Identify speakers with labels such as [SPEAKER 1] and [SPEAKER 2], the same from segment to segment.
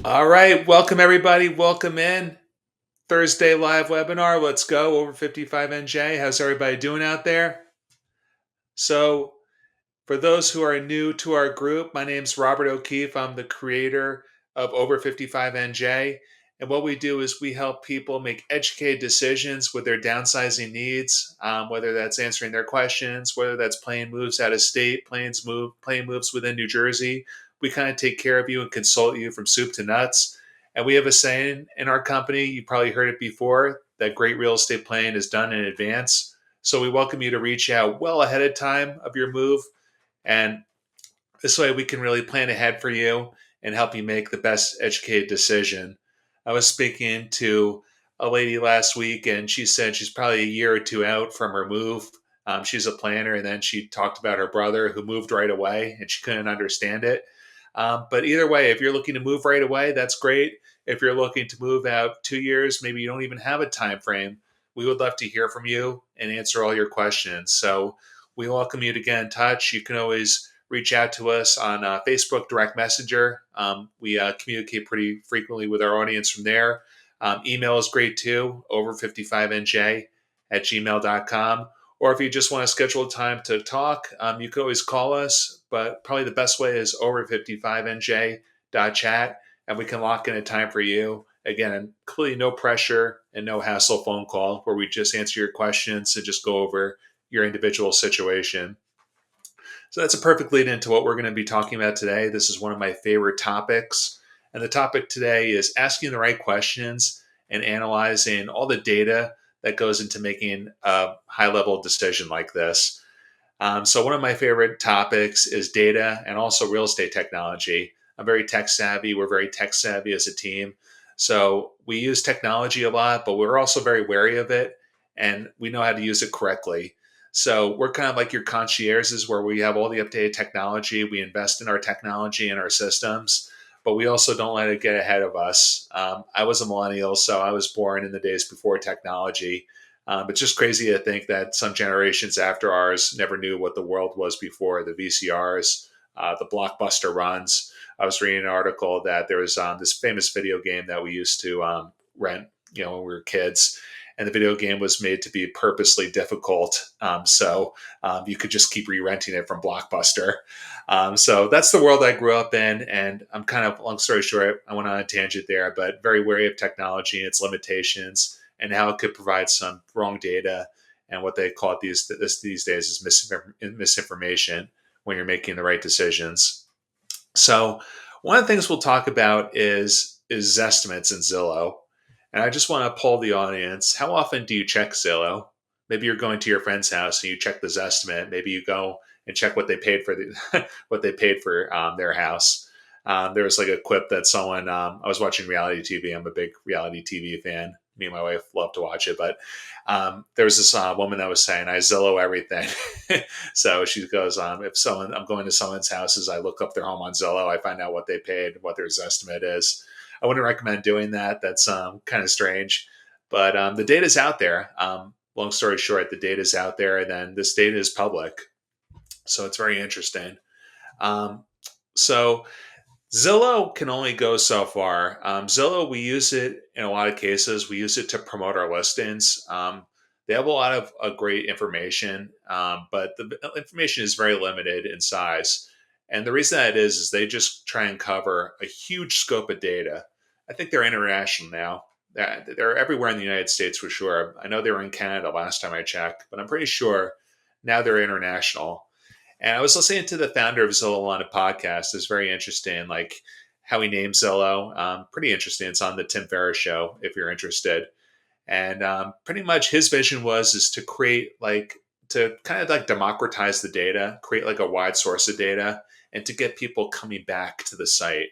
[SPEAKER 1] All right, welcome everybody. Welcome in Thursday live webinar. Let's go over 55 NJ. How's everybody doing out there? So, for those who are new to our group, my name's Robert O'Keefe. I'm the creator of Over 55 NJ. And what we do is we help people make educated decisions with their downsizing needs, whether that's answering their questions, whether that's playing moves out of state, playing moves within New Jersey. We kind of take care of you and consult you from soup to nuts. And we have a saying in our company, you probably heard it before, that great real estate planning is done in advance. So we welcome you to reach out well ahead of time of your move, and this way we can really plan ahead for you and help you make the best educated decision. I was speaking to a lady last week, and she said she's probably a year or two out from her move. She's a planner, and then she talked about her brother who moved right away, and she couldn't understand it. But either way, if you're looking to move right away, that's great. If you're looking to move out 2 years, maybe you don't even have a time frame, we would love to hear from you and answer all your questions. So we welcome you to get in touch. You can always reach out to us on Facebook Direct Messenger. We communicate pretty frequently with our audience from there. Email is great too, over55nj@gmail.com. Or if you just want to schedule a time to talk, you can always call us. But probably the best way is over55nj.chat, and we can lock in a time for you. Again, clearly no pressure and no hassle phone call where we just answer your questions and just go over your individual situation. So that's a perfect lead into what we're going to be talking about today. This is one of my favorite topics. And the topic today is asking the right questions and analyzing all the data that goes into making a high level decision like this. So, one of my favorite topics is data and also real estate technology. I'm very tech savvy. We're very tech savvy as a team. So, we use technology a lot, but we're also very wary of it and we know how to use it correctly. So, we're kind of like your concierges where we have all the updated technology. We invest in our technology and our systems, but we also don't let it get ahead of us. I was a millennial, so I was born in the days before technology. It's just crazy to think that some generations after ours never knew what the world was before the VCRs, the blockbuster runs. I was reading an article that there was this famous video game that we used to rent, when we were kids, and the video game was made to be purposely difficult, so you could just keep re-renting it from Blockbuster. So that's the world I grew up in, and I'm kind of, long story short, I went on a tangent there, but very wary of technology and its limitations and how it could provide some wrong data and what they call it these days is misinformation when you're making the right decisions. So one of the things we'll talk about is Zestimates in Zillow. And I just want to poll the audience. How often do you check Zillow? Maybe you're going to your friend's house and you check the Zestimate. Maybe you go and check what they paid for what they paid for their house. There was like a quip that someone I was watching reality TV. I'm a big reality TV fan. Me and my wife love to watch it, but there was this woman that was saying, "I Zillow everything." So she goes, "If I'm going to someone's houses, I look up their home on Zillow. I find out what they paid, what their estimate is." I wouldn't recommend doing that. That's kind of strange, but the data's out there. Long story short, the data's out there, and then this data is public, so it's very interesting. Um, so Zillow can only go so far. Zillow, we use it in a lot of cases. We use it to promote our listings. They have a lot of great information, but the information is very limited in size. And the reason that is they just try and cover a huge scope of data. I think they're international now. They're everywhere in the United States for sure. I know they were in Canada last time I checked, but I'm pretty sure now they're international. And I was listening to the founder of Zillow on a podcast. It's very interesting, like how he named Zillow. Pretty interesting. It's on the Tim Ferriss show if you're interested. And pretty much his vision is to create to kind of like democratize the data, create like a wide source of data, and to get people coming back to the site.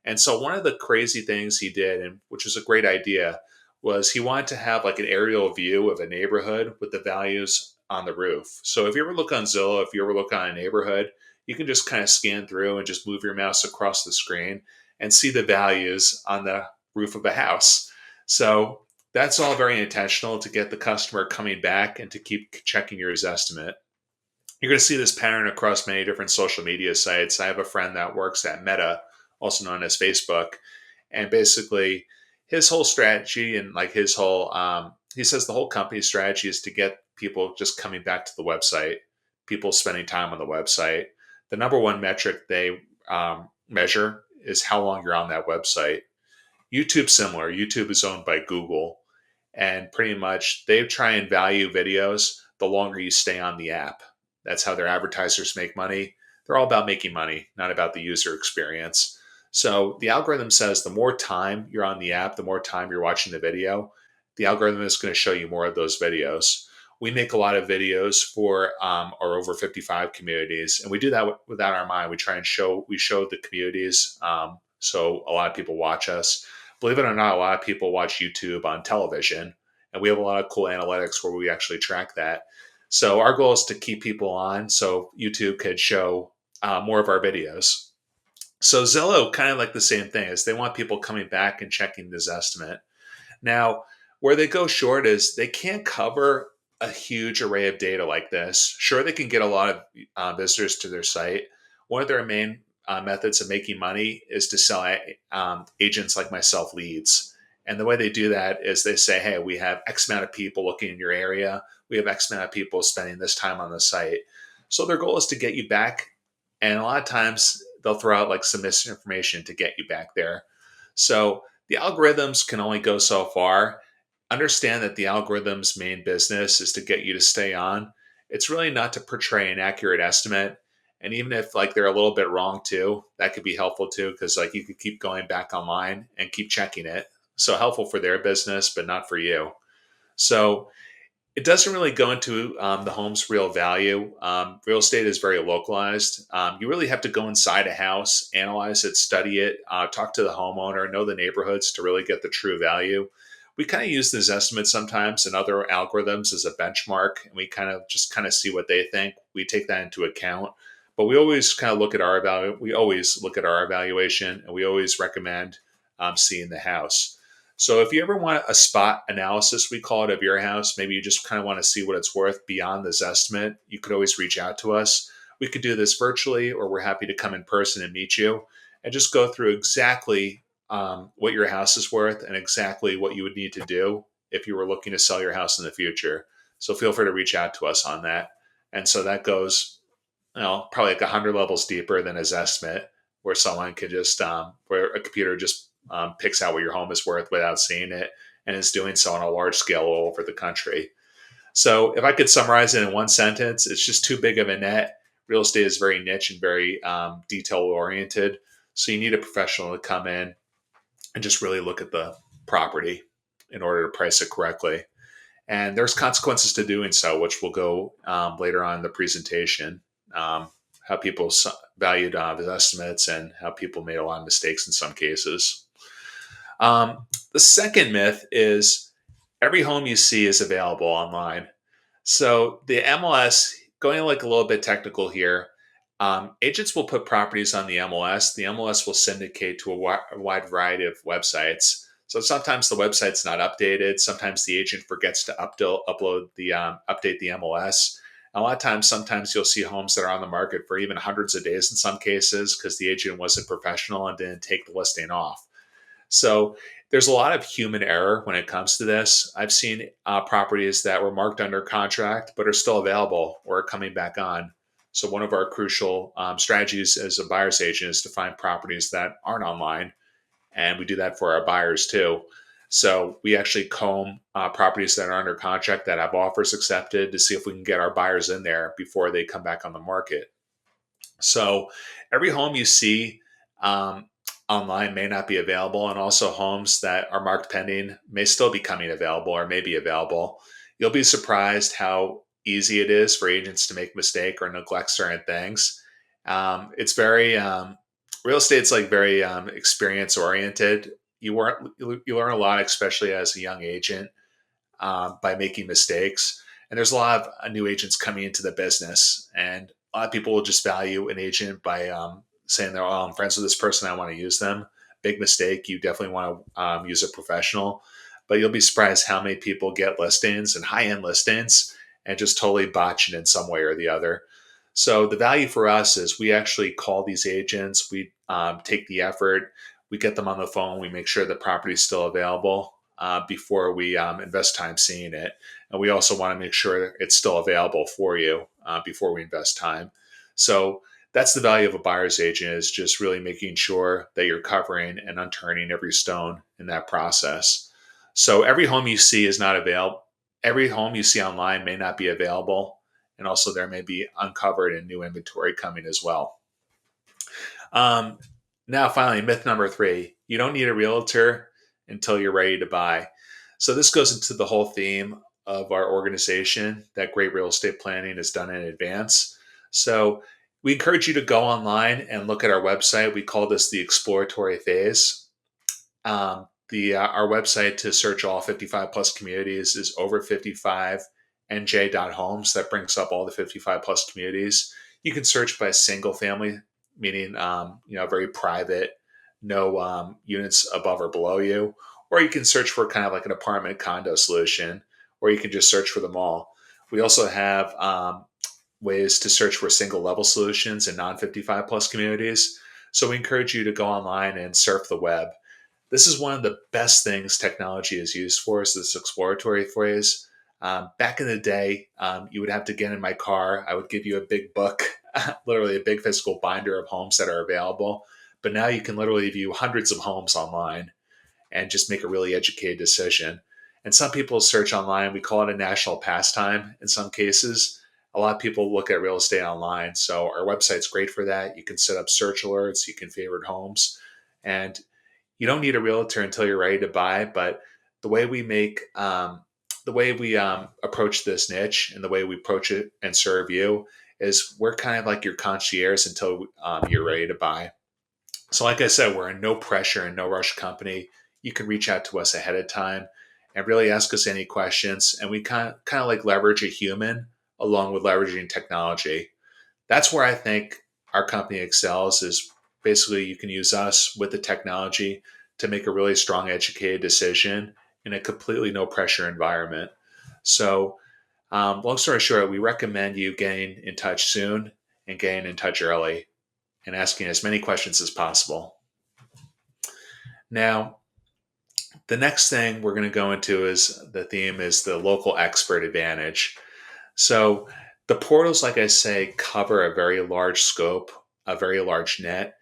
[SPEAKER 1] And so one of the crazy things he did, and which was a great idea, was he wanted to have like an aerial view of a neighborhood with the values on the roof. So if you ever look on Zillow, if you ever look on a neighborhood, you can just kind of scan through and just move your mouse across the screen and see the values on the roof of a house. So that's all very intentional to get the customer coming back and to keep checking your estimate. You're going to see this pattern across many different social media sites. I have a friend that works at Meta, also known as Facebook, And basically, his whole strategy and like his whole, he says the whole company's strategy is to get people just coming back to the website, people spending time on the website. The number one metric they measure is how long you're on that website. YouTube similar. YouTube is owned by Google, and pretty much they try and value videos the longer you stay on the app. That's how their advertisers make money. They're all about making money, not about the user experience. So the algorithm says the more time you're on the app, the more time you're watching the video, the algorithm is going to show you more of those videos. We make a lot of videos for our over 55 communities, and we do that without our mind. We try and show the communities, so a lot of people watch us. Believe it or not, a lot of people watch YouTube on television, and we have a lot of cool analytics where we actually track that. So our goal is to keep people on, so YouTube could show more of our videos. So Zillow, kind of like the same thing, is they want people coming back and checking this estimate. Now, where they go short is they can't cover a huge array of data like this. Sure, they can get a lot of visitors to their site. One of their main methods of making money is to sell agents like myself leads. And the way they do that is they say, hey, we have X amount of people looking in your area. We have X amount of people spending this time on the site. So their goal is to get you back. And a lot of times they'll throw out like some misinformation to get you back there. So the algorithms can only go so far. Understand that the algorithm's main business is to get you to stay on. It's really not to portray an accurate estimate. And even if like they're a little bit wrong too, that could be helpful too, because like you could keep going back online and keep checking it. So helpful for their business, but not for you. So it doesn't really go into the home's real value. Real estate is very localized. You really have to go inside a house, analyze it, study it, talk to the homeowner, know the neighborhoods to really get the true value. We kind of use this estimate sometimes and other algorithms as a benchmark, and we kind of see what they think. We take that into account, but we always kind of look at our We always look at our evaluation, and we always recommend seeing the house. So if you ever want a spot analysis, we call it, of your house, maybe you just kind of want to see what it's worth beyond this estimate, you could always reach out to us. We could do this virtually, or we're happy to come in person and meet you and just go through exactly what your house is worth and exactly what you would need to do if you were looking to sell your house in the future. So feel free to reach out to us on that. And so that goes, probably like 100 levels deeper than a Zestimate, where someone could just, where a computer just picks out what your home is worth without seeing it, and is doing so on a large scale all over the country. So if I could summarize it in one sentence, it's just too big of a net. Real estate is very niche and very detail oriented. So you need a professional to come in and just really look at the property in order to price it correctly. And there's consequences to doing so, which will go later on in the presentation. How people valued the estimates and how people made a lot of mistakes in some cases. The second myth is every home you see is available online. So the MLS, going like a little bit technical here, agents will put properties on the MLS. The MLS will syndicate to a wide variety of websites. So sometimes the website's not updated. Sometimes the agent forgets to update the MLS. A lot of times, sometimes you'll see homes that are on the market for even hundreds of days in some cases because the agent wasn't professional and didn't take the listing off. So there's a lot of human error when it comes to this. I've seen properties that were marked under contract but are still available or are coming back on. So one of our crucial strategies as a buyer's agent is to find properties that aren't online, and we do that for our buyers too. So we actually comb properties that are under contract that have offers accepted to see if we can get our buyers in there before they come back on the market. So every home you see online may not be available, and also homes that are marked pending may still be coming available or may be available. You'll be surprised how easy it is for agents to make mistake or neglect certain things. It's very real estate's like very experience oriented. You learn a lot, especially as a young agent, by making mistakes. And there's a lot of new agents coming into the business, and a lot of people will just value an agent by saying, "Oh, I'm friends with this person, I want to use them." Big mistake. You definitely want to use a professional, but you'll be surprised how many people get listings and high-end listings and just totally botch it in some way or the other. So the value for us is we actually call these agents. We take the effort. we get them on the phone. We make sure the property is still available before we invest time seeing it. And we also want to make sure it's still available for you before we invest time. So that's the value of a buyer's agent, is just really making sure that you're covering and unturning every stone in that process. So every home you see is not available. Every home you see online may not be available. And also there may be uncovered and new inventory coming as well. Um, Now, finally, myth number 3, you don't need a realtor until you're ready to buy. So this goes into the whole theme of our organization, that great real estate planning is done in advance. So we encourage you to go online and look at our website. We call this the exploratory phase. The Our website to search all 55 plus communities is over55nj.homes. That brings up all the 55 plus communities. You can search by single family, meaning very private, no units above or below you, or you can search for kind of like an apartment condo solution, or you can just search for them all. We also have ways to search for single level solutions in non 55 plus communities. So we encourage you to go online and surf the web. This is one of the best things technology is used for, is this exploratory phase. Back in the day, you would have to get in my car. I would give you a big book, literally a big physical binder of homes that are available. But now you can literally view hundreds of homes online and just make a really educated decision. And some people search online. We call it a national pastime in some cases. A lot of people look at real estate online. So our website's great for that. You can set up search alerts. You can favorite homes. And you don't need a realtor until you're ready to buy. But the way we approach this niche and the way we approach it and serve you is we're kind of like your concierge until you're ready to buy. So like I said, we're a no pressure and no rush company. You can reach out to us ahead of time and really ask us any questions. And we kind of like leverage a human along with leveraging technology. That's where I think our company excels, is basically you can use us with the technology to make a really strong educated decision in a completely no pressure environment. So long story short, we recommend you getting in touch soon and getting in touch early and asking as many questions as possible. Now, the next thing we're going to go into is the theme is the local expert advantage. So the portals, like I say, cover a very large scope, a very large net.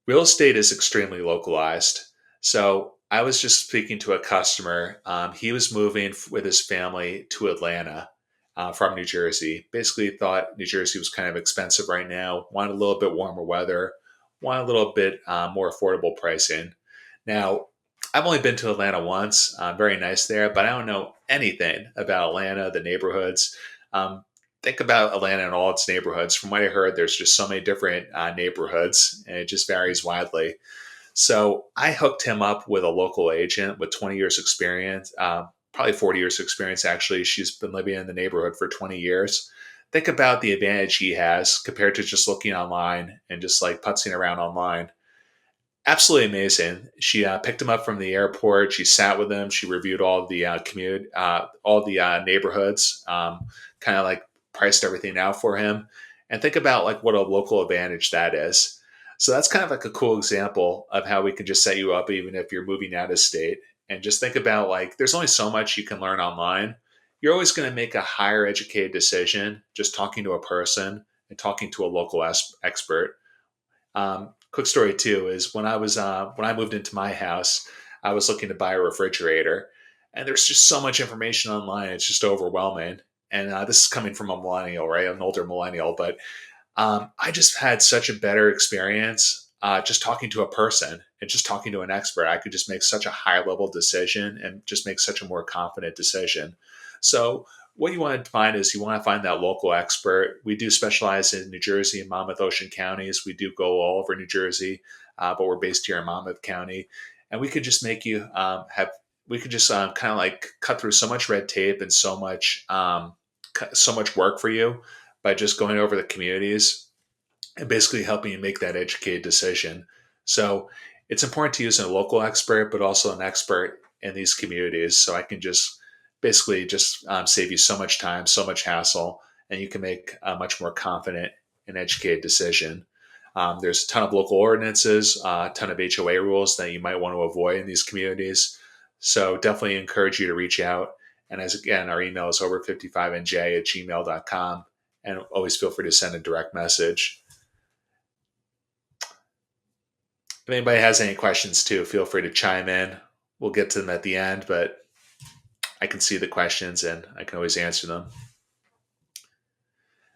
[SPEAKER 1] Real estate is extremely localized. So I was just speaking to a customer. He was moving with his family to Atlanta from New Jersey. Basically thought New Jersey was kind of expensive right now, wanted a little bit warmer weather, wanted a little bit more affordable pricing. Now, I've only been to Atlanta once. Very nice there, but I don't know anything about Atlanta, the neighborhoods. Um, think about Atlanta and all its neighborhoods. From what I heard, there's just so many different neighborhoods, and it just varies widely. So I hooked him up with a local agent with 20 years experience, probably 40 years experience, actually. She's been living in the neighborhood for 20 years. Think about the advantage he has compared to just looking online and just like putzing around online. Absolutely amazing. She picked him up from the airport. She sat with him. She reviewed all the all the neighborhoods, kind of like priced everything out for him. And think about like what a local advantage that is. So that's kind of like a cool example of how we can just set you up even if you're moving out of state. And just think about like there's only so much you can learn online. You're always going to make a higher educated decision just talking to a person and talking to a local expert. Quick story too is when I moved into my house, I was looking to buy a refrigerator, and there's just so much information online. It's just overwhelming. And this is coming from a millennial, right? An older millennial, but I just had such a better experience just talking to a person and just talking to an expert. I could just make such a high level decision and just make such a more confident decision. So what you want to find is you want to find that local expert. We do specialize in New Jersey and Monmouth Ocean counties. We do go all over New Jersey, but we're based here in Monmouth County. And we could just make you we could just kind of like cut through so much red tape and so much work for you by just going over the communities and basically helping you make that educated decision. So it's important to use a local expert, but also an expert in these communities. So I can just basically just save you so much time, so much hassle, and you can make a much more confident and educated decision. There's a ton of local ordinances, a ton of HOA rules that you might want to avoid in these communities. So definitely encourage you to reach out. And as again, our email is over55nj@gmail.com. And always feel free to send a direct message. If anybody has any questions too, feel free to chime in. We'll get to them at the end, but I can see the questions and I can always answer them.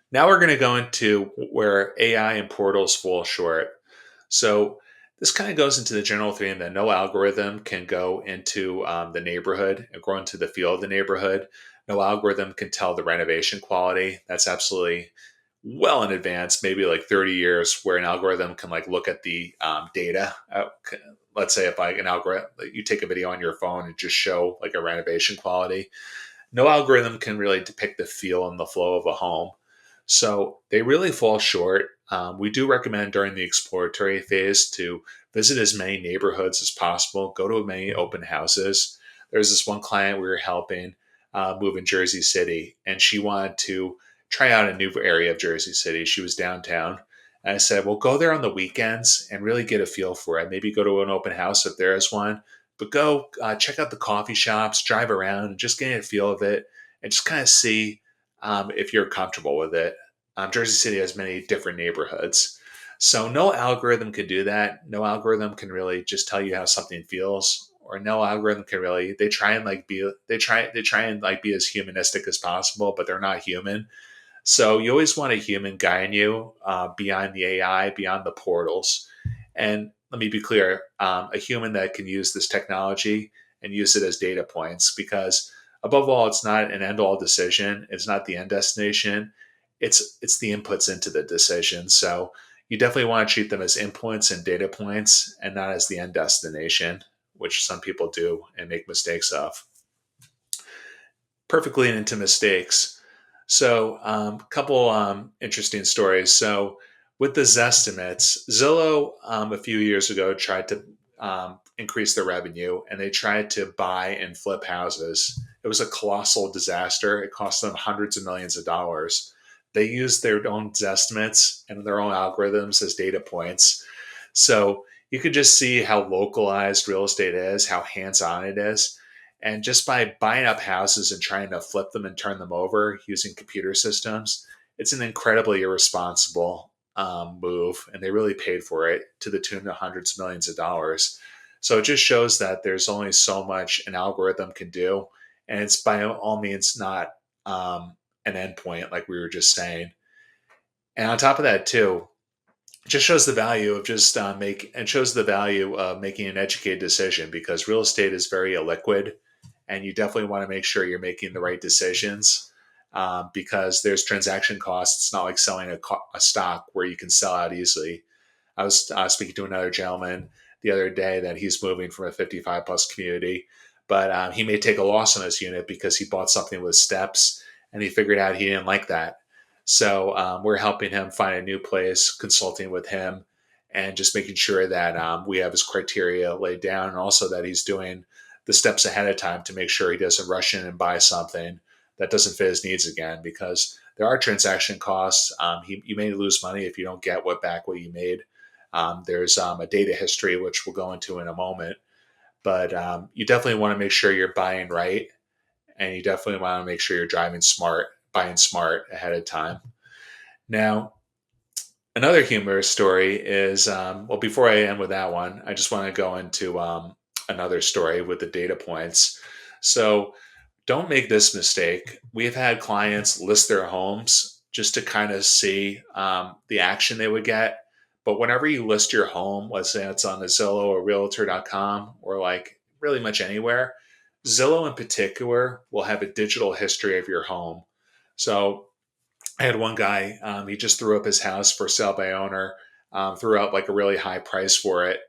[SPEAKER 1] Now we're going to go into where AI and portals fall short. So this kind of goes into the general theme that no algorithm can go into the neighborhood and go into the feel of the neighborhood. No algorithm can tell the renovation quality. That's absolutely well in advance, maybe like 30 years, where an algorithm can like look at the data. Let's say if like an algorithm, you take a video on your phone and just show like a renovation quality. No algorithm can really depict the feel and the flow of a home. So they really fall short. We do recommend during the exploratory phase to visit as many neighborhoods as possible, go to many open houses. There's this one client we were helping move in Jersey City, and she wanted to try out a new area of Jersey City. She was downtown. And I said, well, go there on the weekends and really get a feel for it. Maybe go to an open house if there is one, but go check out the coffee shops, drive around, and just get a feel of it and just kind of see if you're comfortable with it. Jersey City has many different neighborhoods. So no algorithm can do that. No algorithm can really just tell you how something feels, or no algorithm can really. They try and like be as humanistic as possible, but they're not human. So you always want a human guiding you beyond the AI, beyond the portals. And let me be clear, a human that can use this technology and use it as data points, because above all, it's not an end-all decision. It's not the end destination. It's the inputs into the decision. So you definitely want to treat them as inputs and data points and not as the end destination, which some people do and make mistakes of. Perfectly into mistakes. So, a couple interesting stories. So, with the Zestimates, Zillow a few years ago tried to increase their revenue, and they tried to buy and flip houses. It was a colossal disaster. It cost them hundreds of millions of dollars. They used their own Zestimates and their own algorithms as data points. So you could just see how localized real estate is, how hands-on it is. And just by buying up houses and trying to flip them and turn them over using computer systems, it's an incredibly irresponsible move. And they really paid for it to the tune of hundreds of millions of dollars. So it just shows that there's only so much an algorithm can do. And it's by all means not an endpoint, like we were just saying. And on top of that, too, it just shows the value of just shows the value of making an educated decision, because real estate is very illiquid, and you definitely want to make sure you're making the right decisions because there's transaction costs. It's not like selling a stock where you can sell out easily. I was speaking to another gentleman the other day that he's moving from a 55 plus community, but he may take a loss on his unit because he bought something with steps and he figured out he didn't like that. So we're helping him find a new place, consulting with him, and just making sure that we have his criteria laid down, and also that he's doing the steps ahead of time to make sure he doesn't rush in and buy something that doesn't fit his needs again, because there are transaction costs. You may lose money if you don't get back what you made. There's a data history, which we'll go into in a moment. But you definitely want to make sure you're buying right, and you definitely want to make sure you're buying smart ahead of time. Now, another humorous story is well, before I end with that one, I just want to go into another story with the data points. So don't make this mistake. We've had clients list their homes just to kind of see the action they would get. But whenever you list your home, let's say it's on the Zillow or Realtor.com or like really much anywhere, Zillow in particular will have a digital history of your home. So I had one guy, he just threw up his house for sale by owner, threw out like a really high price for it,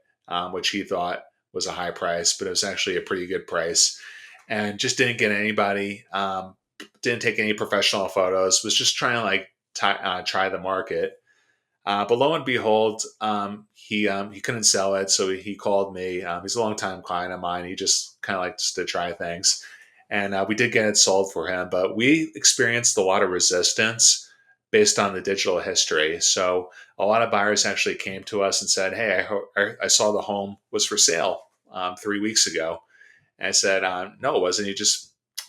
[SPEAKER 1] which he thought was a high price, but it was actually a pretty good price. And just didn't get anybody, didn't take any professional photos, was just trying to like try the market. But lo and behold, he couldn't sell it, so he called me. He's a longtime client of mine. He just kind of likes to try things, and we did get it sold for him. But we experienced a lot of resistance based on the digital history. So a lot of buyers actually came to us and said, "Hey, I saw the home was for sale 3 weeks ago." And I said, "No, it wasn't.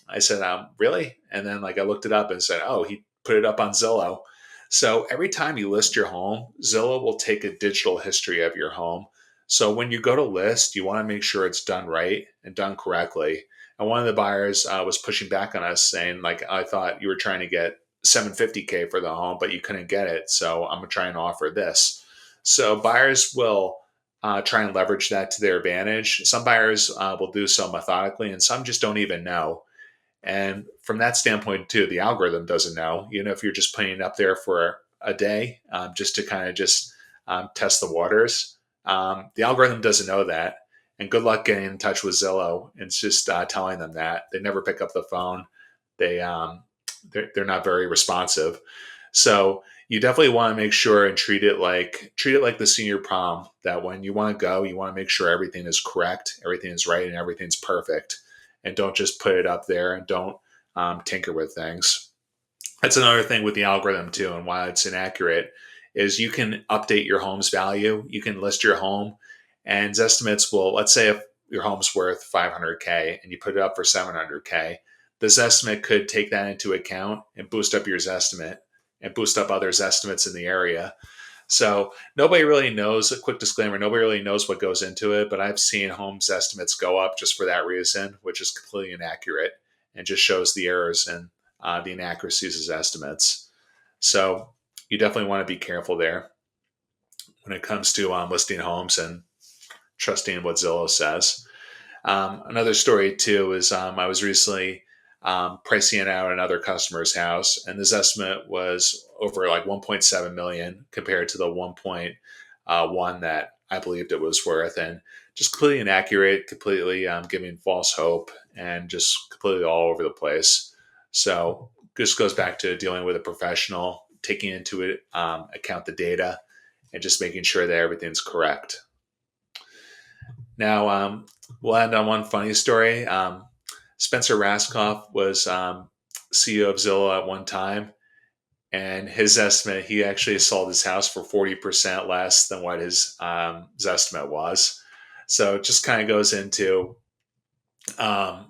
[SPEAKER 1] I said, really?" And then like I looked it up and said, "Oh, he put it up on Zillow." So every time you list your home, Zillow will take a digital history of your home. So when you go to list, you want to make sure it's done right and done correctly. And one of the buyers was pushing back on us saying, like, "I thought you were trying to get 750K for the home, but you couldn't get it. So I'm going to try and offer this." So buyers will try and leverage that to their advantage. Some buyers will do so methodically, and some just don't even know. And from that standpoint, too, the algorithm doesn't know. If you're just putting it up there for a day just to kind of just test the waters, the algorithm doesn't know that. And good luck getting in touch with Zillow and just telling them that. They never pick up the phone. They're not very responsive. So you definitely want to make sure and treat it like the senior prom. That when you want to go, you want to make sure everything is correct, everything is right, and everything's perfect. And don't just put it up there and don't tinker with things. That's another thing with the algorithm too, and why it's inaccurate is you can update your home's value. You can list your home, and Zestimates will. Let's say if your home's worth 500K and you put it up for 700K, the Zestimate could take that into account and boost up your Zestimate and boost up other estimates in the area. So nobody really knows. A quick disclaimer: nobody really knows what goes into it, but I've seen homes estimates go up just for that reason, which is completely inaccurate and just shows the errors and the inaccuracies of estimates. So you definitely want to be careful there when it comes to listing homes and trusting what Zillow says. Another story too is I was recently pricing out another customer's house, and this estimate was over like 1.7 million compared to the 1.1 that I believed it was worth, and just completely inaccurate, completely giving false hope, and just completely all over the place. So this goes back to dealing with a professional, taking into account the data, and just making sure that everything's correct. Now, we'll end on one funny story. Spencer Raskoff was CEO of Zillow at one time, and his estimate, he actually sold his house for 40% less than what his estimate was. So it just kind of goes into kind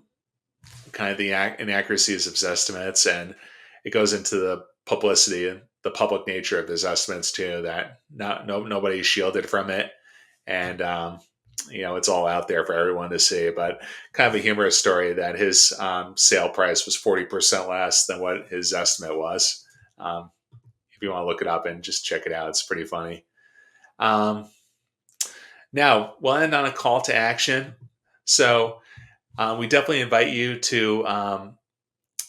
[SPEAKER 1] of the inaccuracies of estimates, and it goes into the publicity and the public nature of his estimates too, that nobody's shielded from it. And it's all out there for everyone to see. But kind of a humorous story that his sale price was 40% less than what his estimate was. If you want to look it up and just check it out, it's pretty funny. Now, we'll end on a call to action. So we definitely invite you to,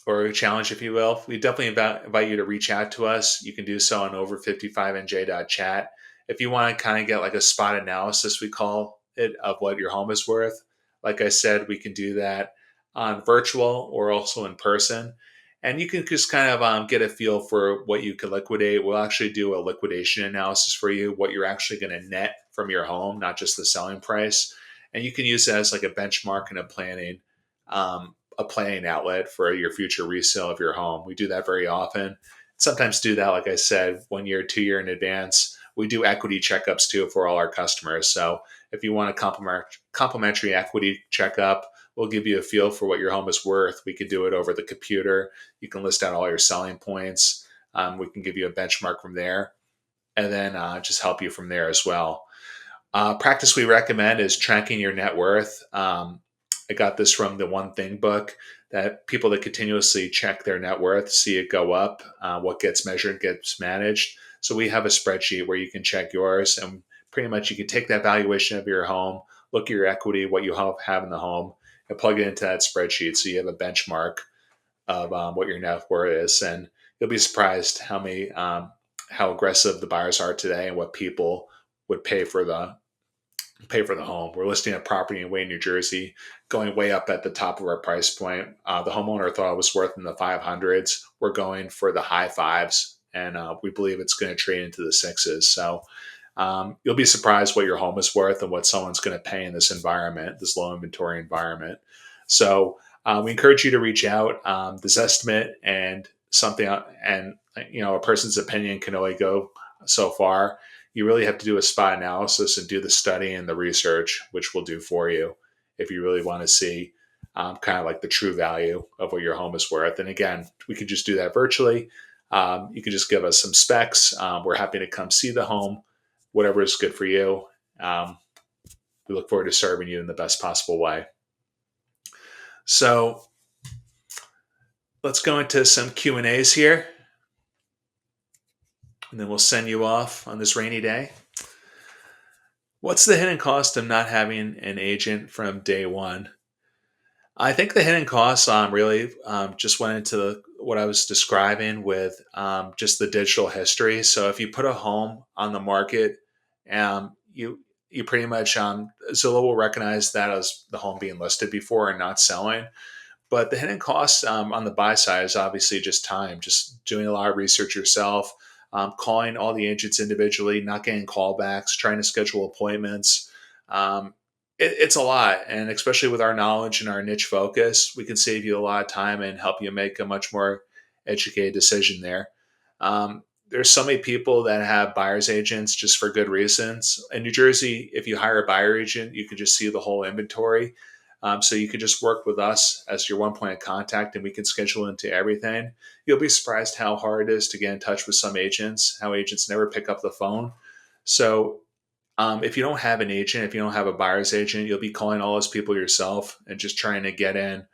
[SPEAKER 1] or a challenge, if you will. We definitely invite you to reach out to us. You can do so on over55nj.chat. If you want to kind of get like a spot analysis, we call it, of what your home is worth. Like I said, we can do that on virtual or also in person. And you can just kind of get a feel for what you can liquidate. We'll actually do a liquidation analysis for you, what you're actually going to net from your home, not just the selling price. And you can use that as like a benchmark and a planning outlet for your future resale of your home. We do that very often. Sometimes do that, like I said, 1 year, 2 year in advance. We do equity checkups too for all our customers. So if you want a complimentary equity checkup, we'll give you a feel for what your home is worth. We can do it over the computer. You can list out all your selling points. We can give you a benchmark from there, and then just help you from there as well. Practice we recommend is tracking your net worth. I got this from the One Thing book, that people that continuously check their net worth see it go up. What gets measured gets managed. So we have a spreadsheet where you can check yours, and pretty much you can take that valuation of your home, look at your equity, what you have in the home, and plug it into that spreadsheet so you have a benchmark of what your net worth is. And you'll be surprised how aggressive the buyers are today and what people would pay for the home. We're listing a property in Wayne, New Jersey, going way up at the top of our price point. The homeowner thought it was worth in the 500s. We're going for the high fives, and we believe it's going to trade into the sixes. So you'll be surprised what your home is worth and what someone's going to pay in this environment, this low inventory environment. So we encourage you to reach out. This estimate and a person's opinion can only go so far. You really have to do a spot analysis and do the study and the research, which we'll do for you if you really want to see kind of like the true value of what your home is worth. And again, we can just do that virtually. You can just give us some specs. We're happy to come see the home, whatever is good for you. We look forward to serving you in the best possible way. So let's go into some Q&As here, and then we'll send you off on this rainy day. What's the hidden cost of not having an agent from day one? I think the hidden costs really just went into what I was describing with just the digital history. So if you put a home on the market, you pretty much Zillow will recognize that as the home being listed before and not selling. But the hidden costs on the buy side is obviously just time, just doing a lot of research yourself, calling all the agents individually, not getting callbacks, trying to schedule appointments. It's a lot. And especially with our knowledge and our niche focus, we can save you a lot of time and help you make a much more educated decision there. There's so many people that have buyer's agents just for good reasons. In New Jersey, if you hire a buyer agent, you can just see the whole inventory. So you could just work with us as your one point of contact, and we can schedule into everything. You'll be surprised how hard it is to get in touch with some agents, how agents never pick up the phone. So if you don't have an agent, if you don't have a buyer's agent, you'll be calling all those people yourself and just trying to get in.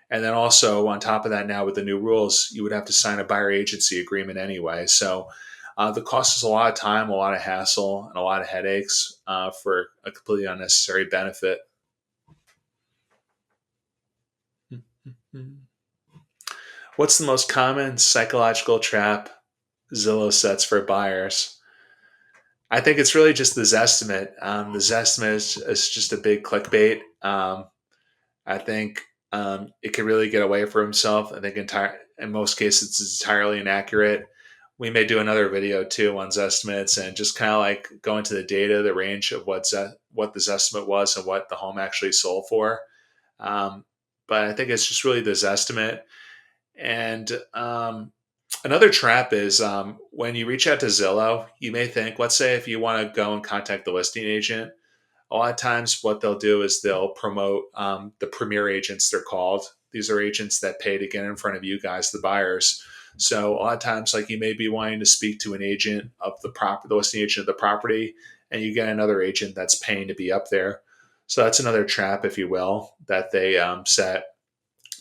[SPEAKER 1] And then also on top of that, now with the new rules, you would have to sign a buyer agency agreement anyway. So the cost is a lot of time, a lot of hassle, and a lot of headaches for a completely unnecessary benefit. What's the most common psychological trap Zillow sets for buyers? I think it's really just the Zestimate. The Zestimate is just a big clickbait. I think it can really get away from himself. I think in most cases it's entirely inaccurate. We may do another video too on Zestimates and just kind of like go into the data, the range of what the Zestimate was and what the home actually sold for. But I think it's just really the Zestimate. And another trap is when you reach out to Zillow, you may think, let's say if you want to go and contact the listing agent, a lot of times what they'll do is they'll promote the premier agents, they're called. These are agents that pay to get in front of you guys, the buyers. So a lot of times, like you may be wanting to speak to an agent of the listing agent of the property, and you get another agent that's paying to be up there. So that's another trap, if you will, that they set.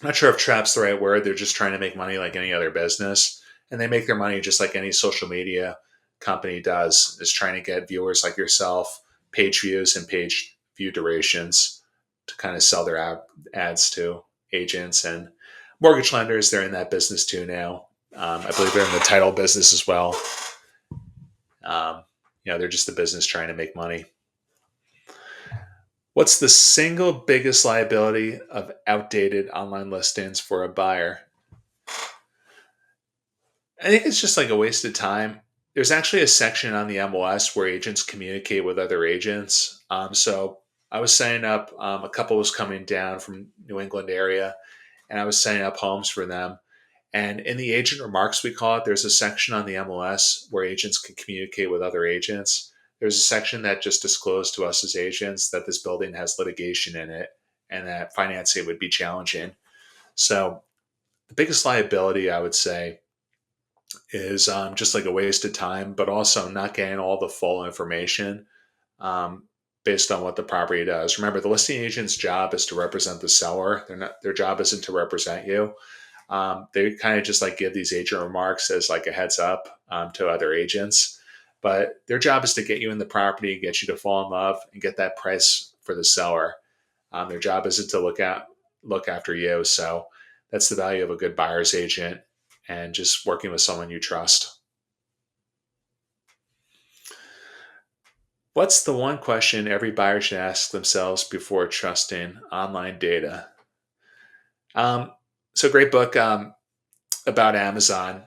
[SPEAKER 1] I'm not sure if trap's the right word. They're just trying to make money like any other business. And they make their money just like any social media company does, is trying to get viewers like yourself, page views and page view durations to kind of sell their ads to agents and mortgage lenders. They're in that business too now. I believe they're in the title business as well. They're just a business trying to make money. What's the single biggest liability of outdated online listings for a buyer? I think it's just like a waste of time. There's actually a section on the MLS where agents communicate with other agents. So I was setting up, a couple was coming down from New England area, and I was setting up homes for them. And in the agent remarks, we call it, there's a section on the MLS where agents can communicate with other agents. There's a section that just disclosed to us as agents that this building has litigation in it and that financing would be challenging. So the biggest liability, I would say, is just like a waste of time, but also not getting all the full information based on what the property does. Remember, the listing agent's job is to represent the seller. Their job isn't to represent you. They kind of just like give these agent remarks as like a heads up to other agents, but their job is to get you in the property, get you to fall in love, and get that price for the seller. Their job isn't to look after you. So that's the value of a good buyer's agent and just working with someone you trust. What's the one question every buyer should ask themselves before trusting online data? So great book about Amazon,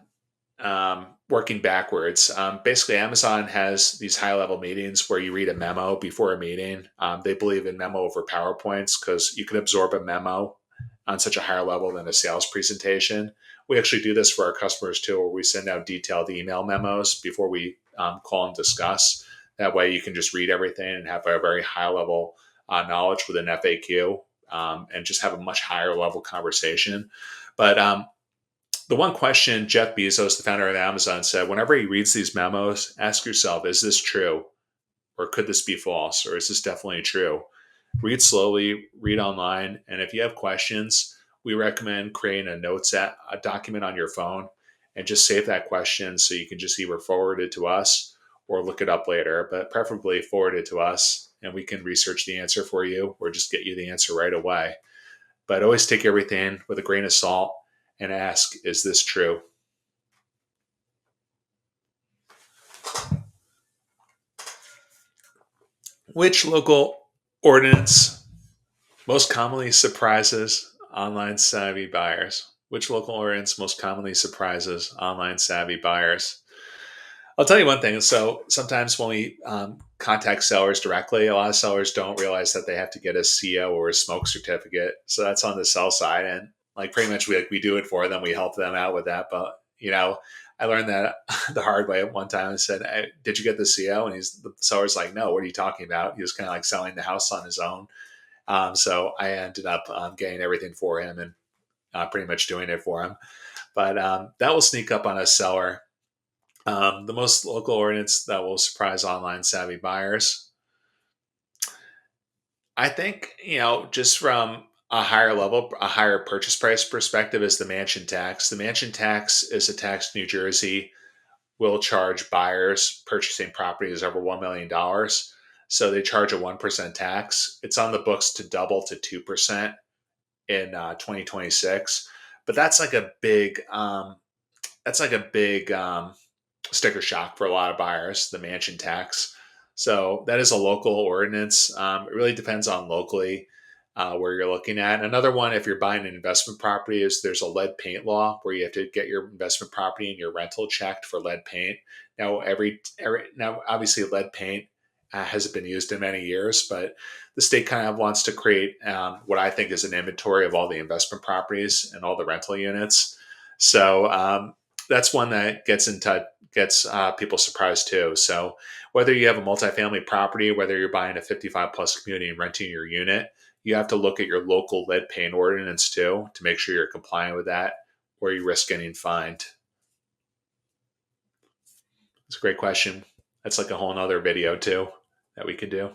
[SPEAKER 1] working backwards. Basically, Amazon has these high-level meetings where you read a memo before a meeting. They believe in memo over PowerPoints because you can absorb a memo on such a higher level than a sales presentation, We actually do this for our customers too, where we send out detailed email memos before we call and discuss. That way you can just read everything and have a very high level knowledge with an FAQ, and just have a much higher level conversation. But the one question Jeff Bezos, the founder of Amazon, said whenever he reads these memos, ask yourself, is this true? Or could this be false? Or is this definitely true? Read slowly, read online. And if you have questions, we recommend creating a document on your phone and just save that question so you can just either forward it to us or look it up later, but preferably forward it to us and we can research the answer for you or just get you the answer right away. But always take everything with a grain of salt and ask, is this true? Which local ordinance most commonly surprises online savvy buyers? Which local ordinance most commonly surprises online savvy buyers? I'll tell you one thing. So sometimes when we contact sellers directly, a lot of sellers don't realize that they have to get a CO or a smoke certificate. So that's on the sell side, and like pretty much we do it for them. We help them out with that. But I learned that the hard way at one time. I said, hey, "Did you get the CO?" And the seller's like, "No, what are you talking about?" He was kind of like selling the house on his own. So I ended up getting everything for him and pretty much doing it for him. But that will sneak up on a seller. The most local ordinance that will surprise online savvy buyers, I think, just from a higher level, a higher purchase price perspective, is the mansion tax. The mansion tax is a tax New Jersey will charge buyers purchasing properties over $1 million. So they charge a 1% tax. It's on the books to double to 2% in 2026. But that's like a big sticker shock for a lot of buyers, the mansion tax. So that is a local ordinance. It really depends on locally where you're looking at. Another one, if you're buying an investment property, is there's a lead paint law where you have to get your investment property and your rental checked for lead paint. Now, now obviously lead paint hasn't been used in many years, but the state kind of wants to create what I think is an inventory of all the investment properties and all the rental units. So that's one that gets people surprised too. So whether you have a multifamily property, whether you're buying a 55 plus community and renting your unit, you have to look at your local lead paint ordinance too to make sure you're compliant with that, or you risk getting fined. It's a great question. That's like a whole nother video too that we could do.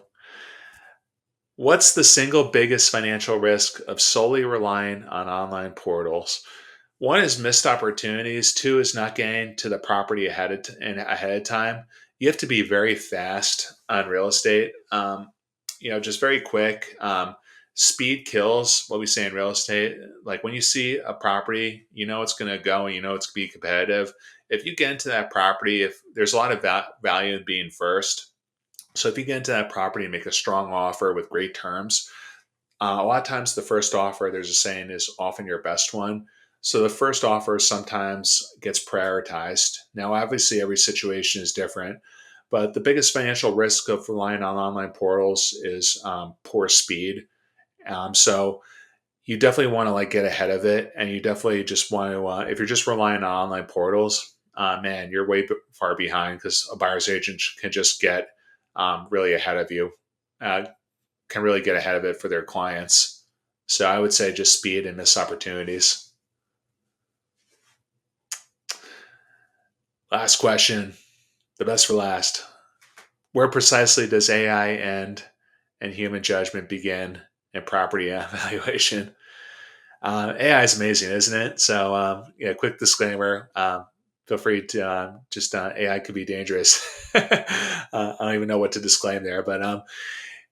[SPEAKER 1] What's the single biggest financial risk of solely relying on online portals? One is missed opportunities. Two is not getting to the property ahead of time. You have to be very fast on real estate. Just very quick. Speed kills, what we say in real estate. Like when you see a property, you know it's going to go and you know it's going to be competitive. If you get into that property, if there's a lot of value in being first. So if you get into that property and make a strong offer with great terms, a lot of times the first offer, there's a saying, is often your best one. So the first offer sometimes gets prioritized. Now, obviously, every situation is different, but the biggest financial risk of relying on online portals is poor speed. So you definitely want to like get ahead of it, and you definitely just want to, if you're just relying on online portals, man, you're way far behind because a buyer's agent can just get really ahead of you, can really get ahead of it for their clients. So I would say just speed and miss opportunities. Last question, the best for last. Where precisely does AI end and human judgment begin in property evaluation? AI is amazing, isn't it? So, quick disclaimer. Feel free to AI could be dangerous. I don't even know what to disclaim there, but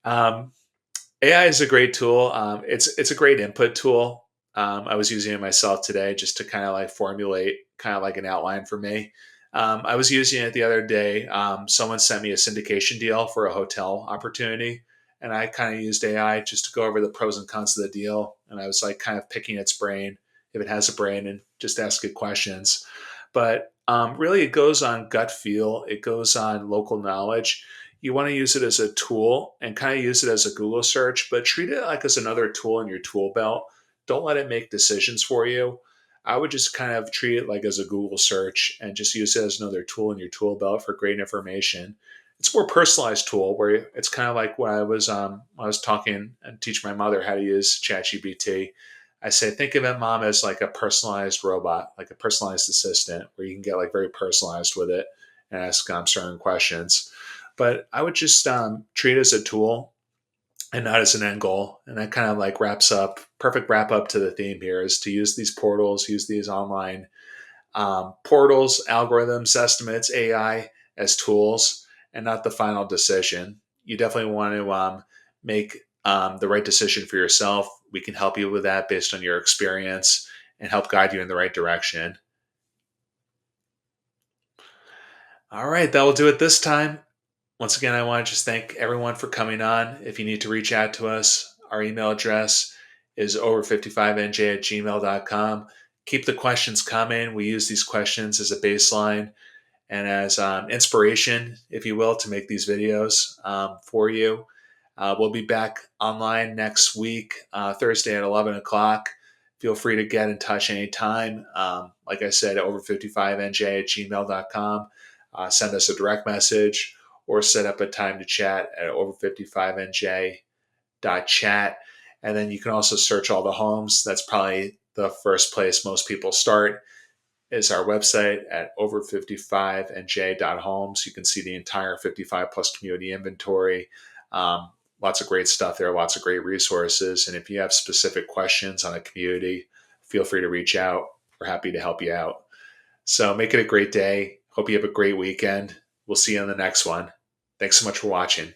[SPEAKER 1] AI is a great tool. It's a great input tool. I was using it myself today just to kind of like formulate kind of like an outline for me. I was using it the other day. Someone sent me a syndication deal for a hotel opportunity, and I kind of used AI just to go over the pros and cons of the deal. And I was like kind of picking its brain, if it has a brain, and just ask it questions. But really, it goes on gut feel. It goes on local knowledge. You want to use it as a tool and kind of use it as a Google search, but treat it like as another tool in your tool belt. Don't let it make decisions for you. I would just kind of treat it like as a Google search and just use it as another tool in your tool belt for great information. It's a more personalized tool where it's kind of like when I was talking and teaching my mother how to use ChatGPT. I say, think of it, mom, as like a personalized robot, like a personalized assistant where you can get like very personalized with it and ask certain questions. But I would just treat it as a tool and not as an end goal. And that kind of like perfect wrap up to the theme here is to use these portals, use these online portals, algorithms, estimates, AI as tools and not the final decision. You definitely want to make the right decision for yourself. We can help you with that based on your experience and help guide you in the right direction. All right, that will do it this time. Once again, I want to just thank everyone for coming on. If you need to reach out to us, our email address is over55nj@gmail.com. Keep the questions coming. We use these questions as a baseline and as inspiration, if you will, to make these videos for you. We'll be back online next week, Thursday at 11 o'clock. Feel free to get in touch anytime. Like I said, over55nj@gmail.com. Send us a direct message or set up a time to chat at over55nj.chat. And then you can also search all the homes. That's probably the first place most people start is our website at over55nj.homes. You can see the entire 55 plus community inventory. Lots of great stuff there, lots of great resources. And if you have specific questions on a community, feel free to reach out. We're happy to help you out. So make it a great day. Hope you have a great weekend. We'll see you on the next one. Thanks so much for watching.